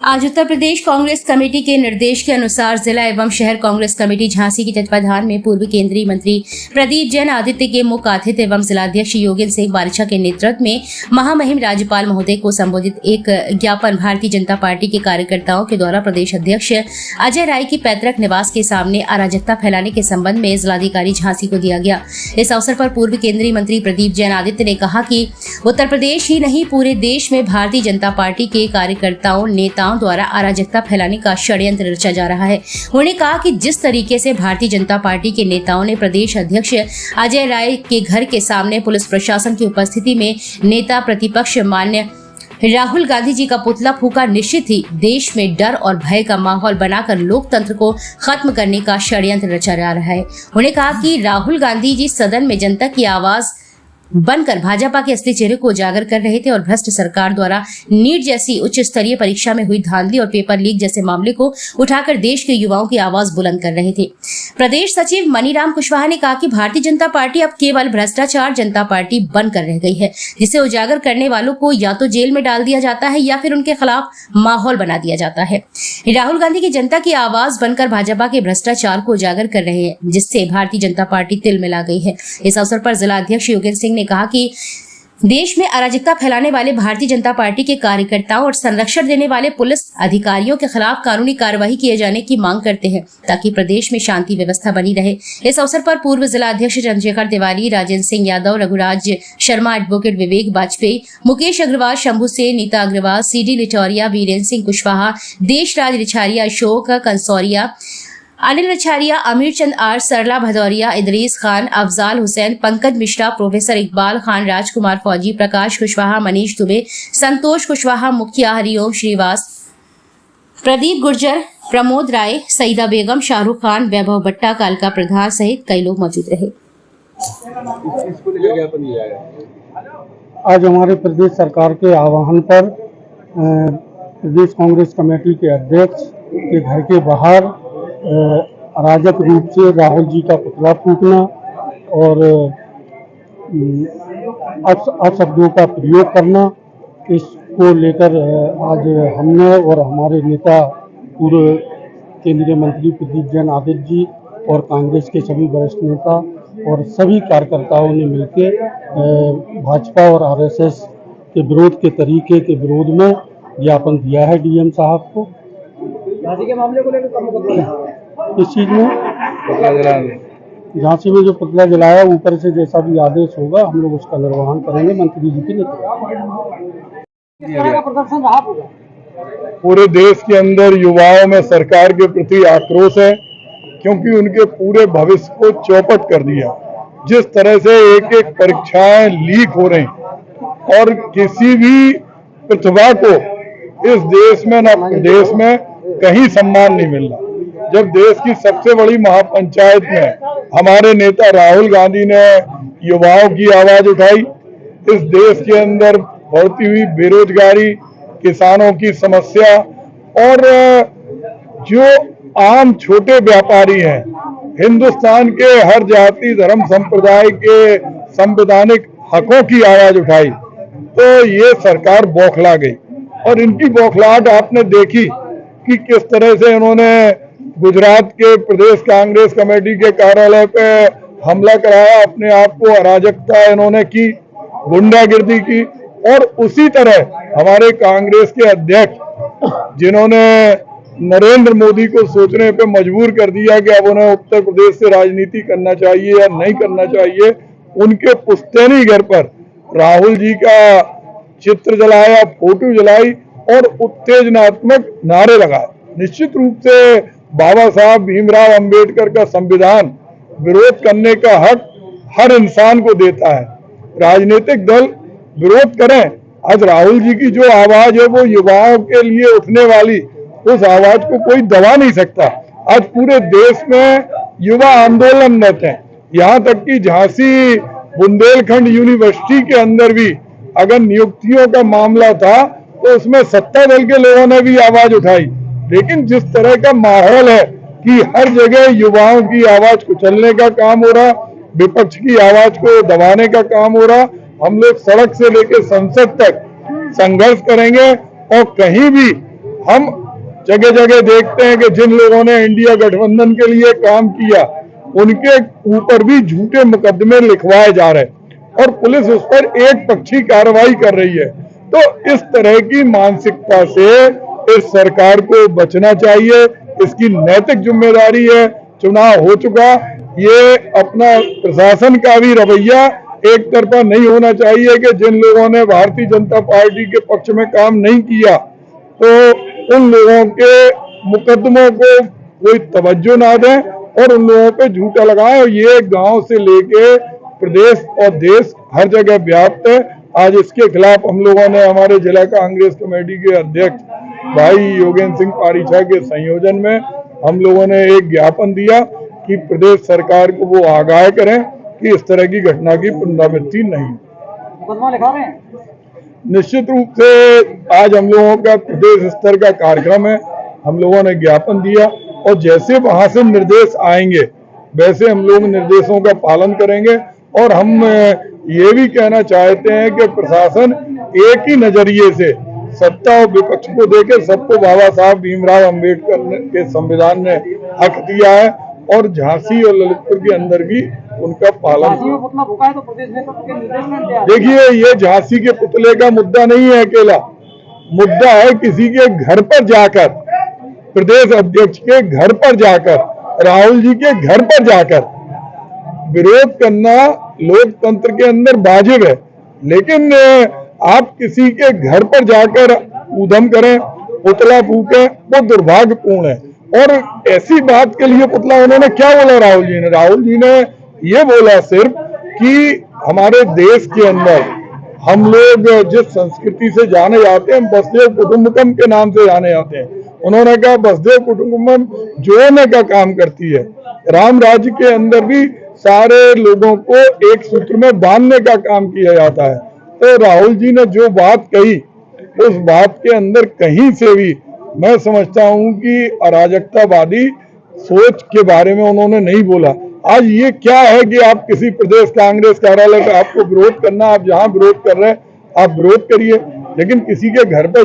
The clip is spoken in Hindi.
आज उत्तर प्रदेश कांग्रेस कमेटी के निर्देश के अनुसार जिला एवं शहर कांग्रेस कमेटी झांसी के तत्वाधान में पूर्व केंद्रीय मंत्री प्रदीप जैन आदित्य के मुख्य अतिथि एवं जिलाध्यक्ष योगेंद्र सिंह बारिशा के नेतृत्व में महामहिम राज्यपाल महोदय को संबोधित एक ज्ञापन भारतीय जनता पार्टी के कार्यकर्ताओं के द्वारा प्रदेश अध्यक्ष अजय राय की पैतृक निवास के सामने अराजकता फैलाने के संबंध में जिलाधिकारी झांसी को दिया गया। इस अवसर पर पूर्व केंद्रीय मंत्री प्रदीप जैन आदित्य ने कहा कि उत्तर प्रदेश ही नहीं पूरे देश में भारतीय जनता पार्टी के कार्यकर्ताओं नेताओं द्वारा अराजकता फैलाने का षड्यंत्र रचा जा रहा है। उन्होंने कहा कि जिस तरीके से भारतीय जनता पार्टी के नेताओं ने प्रदेश अध्यक्ष अजय राय के घर के सामने पुलिस प्रशासन की उपस्थिति में नेता प्रतिपक्ष मान्य राहुल गांधी जी का पुतला फूका, निश्चित ही देश में डर और भय का माहौल बनाकर लोकतंत्र को खत्म करने का षड्यंत्र रचा जा रहा है। उन्होंने कहा कि राहुल गांधी जी सदन में जनता की आवाज बनकर भाजपा के असली चेहरे को उजागर कर रहे थे और भ्रष्ट सरकार द्वारा नीट जैसी उच्च स्तरीय परीक्षा में हुई धांधली और पेपर लीक जैसे मामले को उठाकर देश के युवाओं की आवाज बुलंद कर रहे थे। प्रदेश सचिव मनीराम कुशवाहा ने कहा कि भारतीय जनता पार्टी अब केवल भ्रष्टाचार जनता पार्टी बनकर रह गई है, जिसे उजागर करने वालों को या तो जेल में डाल दिया जाता है या फिर उनके खिलाफ माहौल बना दिया जाता है। राहुल गांधी की जनता की आवाज बनकर भाजपा के भ्रष्टाचार को उजागर कर रहे हैं, जिससे भारतीय जनता पार्टी तिल मिला गई है। इस अवसर पर जिला अध्यक्ष योगेंद्र सिंह ने कहा कि देश में अराजकता फैलाने वाले भारतीय जनता पार्टी के कार्यकर्ताओं और संरक्षण देने वाले पुलिस अधिकारियों के खिलाफ कानूनी कार्रवाई किए जाने की मांग करते हैं, ताकि प्रदेश में शांति व्यवस्था बनी रहे। इस अवसर पर पूर्व जिला अध्यक्ष Chandrashekhar Tiwari, Rajendra Singh Yadav, Raghuraj Sharma, advocate Vivek Vajpayee, Mukesh Agarwal, Shambhu Sen, Neeta Agarwal, C D Lichauriya, Virendra Singh Kushwaha, Deshraj Richhariya, Ashok Kansauriya, Anil Richhariya, Amir Chand R, Sarla Bhadauria, Idris Khan, Afzal Hussain, Pankaj Mishra, professor Iqbal Khan, Rajkumar Fauji, Prakash Kushwaha, Manish Dubey, Santosh Kushwaha, मुखिया हरिओम श्रीवास, प्रदीप गुर्जर, प्रमोद राय, सईदा बेगम, शाहरुख खान, वैभव भट्टा, कालका प्रधान सहित कई लोग मौजूद रहे। आज हमारे प्रदेश सरकार के आह्वान पर प्रदेश कांग्रेस कमेटी के अध्यक्ष के घर के बाहर अराजक रूप से राहुल जी का पुतला फूकना और अपशब्दों का प्रयोग करना, इसको लेकर आज हमने और हमारे नेता पूर्व केंद्रीय मंत्री प्रदीप जैन आदित्य जी और कांग्रेस के सभी वरिष्ठ नेता और सभी कार्यकर्ताओं ने मिलकर भाजपा और आरएसएस के विरोध के तरीके के विरोध में ज्ञापन दिया है डीएम साहब को। झांसी के मामले को लेकर इस चीज में झांसी में जो पुतला जलाया, ऊपर से जैसा भी आदेश होगा हम लोग उसका निर्वहन करेंगे मंत्री जी की प्रदर्शन रहा होगा। पूरे देश के अंदर युवाओं में सरकार के प्रति आक्रोश है, क्योंकि उनके पूरे भविष्य को चौपट कर दिया। जिस तरह से एक एक परीक्षाएं लीक हो रही और किसी भी प्रतिभा को इस देश में न प्रदेश में कहीं सम्मान नहीं मिल रहा। जब देश की सबसे बड़ी महापंचायत में हमारे नेता राहुल गांधी ने युवाओं की आवाज उठाई, इस देश के अंदर बढ़ती हुई बेरोजगारी, किसानों की समस्या और जो आम छोटे व्यापारी हैं, हिंदुस्तान के हर जाति धर्म संप्रदाय के संवैधानिक हकों की आवाज उठाई, तो ये सरकार बौखला गई। और इनकी बौखलाहट आपने देखी कि किस तरह से इन्होंने गुजरात के प्रदेश कांग्रेस कमेटी के कार्यालय पे हमला कराया, अपने आप को अराजकता इन्होंने की, गुंडागिर्दी की। और उसी तरह हमारे कांग्रेस के अध्यक्ष जिन्होंने नरेंद्र मोदी को सोचने पे मजबूर कर दिया कि अब उन्हें उत्तर प्रदेश से राजनीति करना चाहिए या नहीं करना चाहिए, उनके पुश्तैनी घर पर राहुल जी का चित्र जलाया, फोटो जलाई और उत्तेजनात्मक नारे लगाए। निश्चित रूप से बाबा साहब भीमराव अंबेडकर का संविधान विरोध करने का हक हर इंसान को देता है। राजनीतिक दल विरोध करें, आज राहुल जी की जो आवाज है वो युवाओं के लिए उठने वाली, उस आवाज को कोई दबा नहीं सकता। आज पूरे देश में युवा आंदोलन रहते हैं, यहाँ तक कि झांसी बुंदेलखंड यूनिवर्सिटी के अंदर भी अगर नियुक्तियों का मामला था तो उसमें सत्ता दल के लोगों ने भी आवाज उठाई। लेकिन जिस तरह का माहौल है कि हर जगह युवाओं की आवाज कुचलने का काम हो रहा, विपक्ष की आवाज को दबाने का काम हो रहा, हम लोग सड़क से लेकर संसद तक संघर्ष करेंगे और कहीं भी हम जगह जगह देखते हैं कि जिन लोगों ने इंडिया गठबंधन के लिए काम किया उनके ऊपर भी झूठे मुकदमे लिखवाए जा रहे हैं और पुलिस उस पर एक पक्षी कार्रवाई कर रही है। तो इस तरह की मानसिकता से इस सरकार को बचना चाहिए। इसकी नैतिक जिम्मेदारी है। चुनाव हो चुका, ये अपना प्रशासन का भी रवैया एक तरफा नहीं होना चाहिए कि जिन लोगों ने भारतीय जनता पार्टी के पक्ष में काम नहीं किया तो उन लोगों के मुकदमों को कोई तवज्जो ना दें और उन लोगों पे झूठा लगाएं। और ये गांव से लेके प्रदेश और देश हर जगह व्याप्त है। आज इसके खिलाफ हम लोगों ने हमारे जिला कांग्रेस कमेटी के अध्यक्ष भाई योगेंद्र सिंह पारीछा के संयोजन में हम लोगों ने एक ज्ञापन दिया कि प्रदेश सरकार को वो आगाह करें कि इस तरह की घटना की पुनरावृत्ति नहीं। मुकदमा लिखा रहे हैं? निश्चित रूप से आज हम लोगों का प्रदेश स्तर का कार्यक्रम है। हम लोगों ने ज्ञापन दिया और जैसे वहां से निर्देश आएंगे वैसे हम लोग निर्देशों का पालन करेंगे। और हम ये भी कहना चाहते हैं कि प्रशासन एक ही नजरिए से सत्ता और विपक्ष को देकर सबको बाबा साहब भीमराव अंबेडकर के संविधान ने हक दिया है और झांसी और ललितपुर के अंदर भी उनका पालन। झांसी में पुतला फूका है तो प्रदेश में के निर्देश में दिया। देखिए, ये झांसी के पुतले का मुद्दा नहीं है अकेला, मुद्दा है किसी के घर पर जाकर, प्रदेश अध्यक्ष के घर पर जाकर, राहुल जी के घर पर जाकर विरोध करना लोकतंत्र के अंदर वाजिब है। लेकिन आप किसी के घर पर जाकर ऊधम करें, पुतला फूकें, वो दुर्भाग्यपूर्ण है। और ऐसी बात के लिए पुतला उन्होंने क्या बोला राहुल जी ने? राहुल जी ने ये बोला सिर्फ कि हमारे देश के अंदर हम लोग जिस संस्कृति से जाने जाते हैं, वसुधैव कुटुंबकम के नाम से जाने जाते हैं। उन्होंने कहा वसुधैव कुटुंबकम जोड़ने का काम करती है। राम राज्य के अंदर भी सारे लोगों को एक सूत्र में बांधने का काम किया जाता है। तो राहुल जी ने जो बात कही उस बात के अंदर कहीं से भी मैं समझता हूं कि अराजकतावादी सोच के बारे में उन्होंने नहीं बोला। आज ये क्या है कि आप किसी प्रदेश कांग्रेस कार्यालय का आपको विरोध करना, आप जहां विरोध कर रहे हैं आप विरोध करिए, लेकिन किसी के घर पे